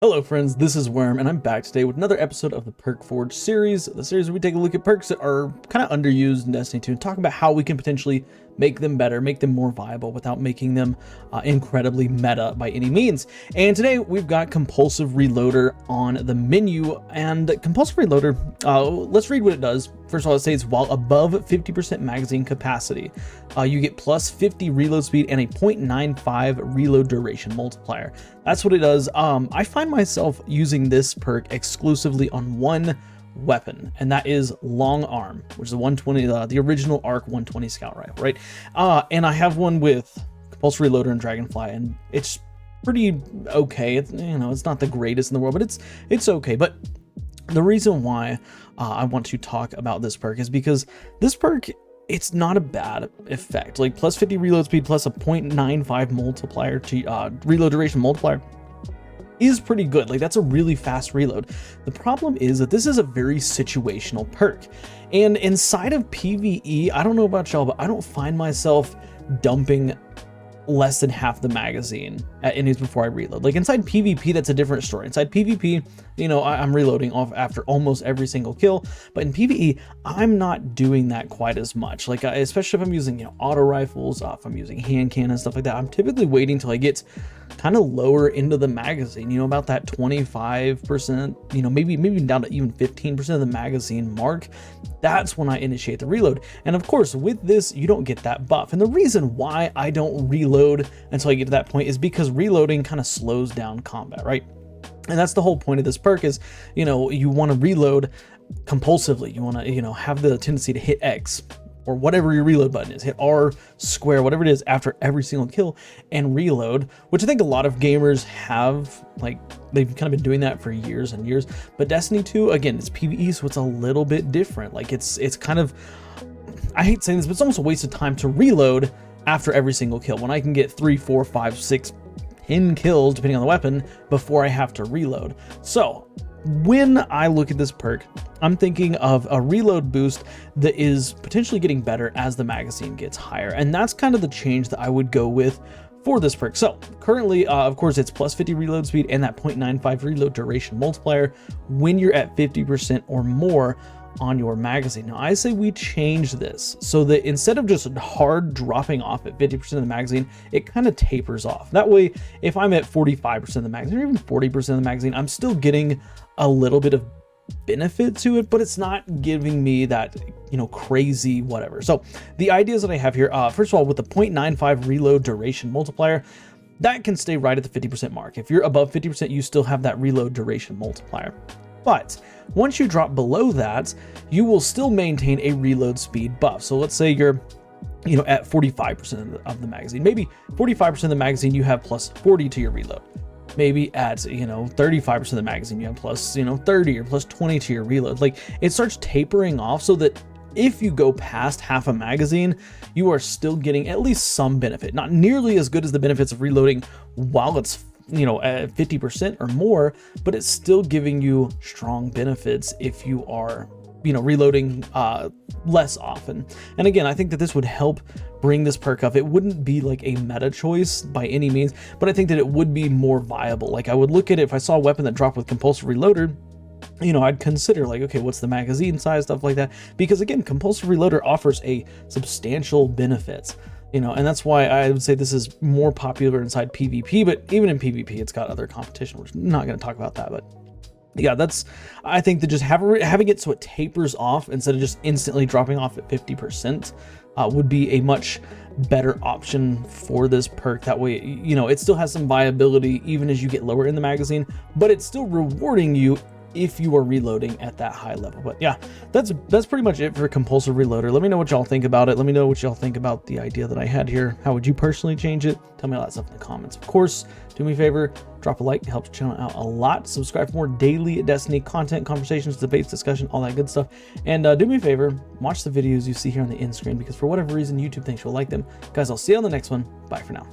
Hello friends, this is Worm, and I'm back today with another episode of the Perk Forge series, the series where we take a look at perks that are kind of underused in Destiny 2 and talk about how we can potentially make them better, make them more viable without making them incredibly meta by any means. And today we've got Compulsive Reloader on the menu, and Compulsive Reloader, let's read what it does. First of all, it says while above 50% magazine capacity, you get plus 50 reload speed and a 0.95 reload duration multiplier. That's what it does. I find myself using this perk exclusively on one weapon, and that is long arm, which is the 120, the original ARC 120 scout rifle, right? And I have one with Compulsive Reloader and Dragonfly, and it's pretty okay. It's, you know, it's not the greatest in the world, but it's okay. But the reason why I want to talk about this perk is because this perk, it's not a bad effect. Like plus 50 reload speed plus a 0.95 multiplier to reload duration multiplier is pretty good. Like that's a really fast reload. The problem is that this is a very situational perk, and inside of PvE, I don't know about y'all, but I don't find myself dumping less than half the magazine at enemies before I reload. Like inside PvP, that's a different story. Inside PvP, you know, I'm reloading off after almost every single kill, but in PvE, I'm not doing that quite as much. Like especially if I'm using, you know, auto rifles, if I'm using hand cannon, stuff like that, I'm typically waiting till I get kind of lower into the magazine, you know, about that 25%, you know, maybe down to even 15% of the magazine mark. That's when I initiate the reload. And of course, with this, you don't get that buff. And the reason why I don't reload until I get to that point is because reloading kind of slows down combat, right? And that's the whole point of this perk is, you know, you want to reload compulsively. You want to, you know, have the tendency to hit X or whatever your reload button is, hit R, square, whatever it is after every single kill and reload, which I think a lot of gamers have, like they've kind of been doing that for years and years. But Destiny 2, again, it's PvE, so it's a little bit different. Like it's kind of, I hate saying this, but it's almost a waste of time to reload after every single kill when I can get 3, 4, 5, 6, 10 kills, depending on the weapon, before I have to reload. So when I look at this perk, I'm thinking of a reload boost that is potentially getting better as the magazine gets higher. And that's kind of the change that I would go with for this perk. So currently, of course, it's plus 50 reload speed and that 0.95 reload duration multiplier when you're at 50% or more on your magazine. Now I say we change this so that instead of just hard dropping off at 50% of the magazine, it kind of tapers off. That way, if I'm at 45% of the magazine or even 40% of the magazine, I'm still getting a little bit of benefit to it, but it's not giving me that, you know, crazy whatever. So the ideas that I have here, first of all, with the 0.95 reload duration multiplier, that can stay right at the 50% mark. If you're above 50%, you still have that reload duration multiplier. But once you drop below that, you will still maintain a reload speed buff. So let's say you're, you know, at 45% of the magazine, maybe 45% of the magazine, you have plus 40 to your reload. Maybe at, you know, 35% of the magazine, you have plus, you know, 30 or plus 20 to your reload. Like it starts tapering off so that if you go past half a magazine, you are still getting at least some benefit. Not nearly as good as the benefits of reloading while it's, you know, at 50% or more, but it's still giving you strong benefits if you are, you know, reloading less often. And again, I think that this would help bring this perk up. It wouldn't be like a meta choice by any means, but I think that it would be more viable. Like I would look at it, if I saw a weapon that dropped with Compulsive Reloader, you know, I'd consider like, okay, what's the magazine size, stuff like that. Because again, Compulsive Reloader offers a substantial benefit. You know, and that's why I would say this is more popular inside PvP, but even in PvP, it's got other competition, which I'm not going to talk about that, but yeah, that's, I think that just having it so it tapers off instead of just instantly dropping off at 50% would be a much better option for this perk. That way, you know, it still has some viability even as you get lower in the magazine, but it's still rewarding you if you are reloading at that high level. But yeah, that's pretty much it for Compulsive Reloader. Let me know what y'all think about it. Let me know what y'all think about the idea that I had here. How would you personally change it? Tell me all that stuff in the comments. Of course, do me a favor, drop a like, it helps the channel out a lot. Subscribe for more daily Destiny content, conversations, debates, discussion, all that good stuff. And do me a favor, watch the videos you see here on the end screen, because for whatever reason, YouTube thinks you'll like them. Guys, I'll see you on the next one. Bye for now.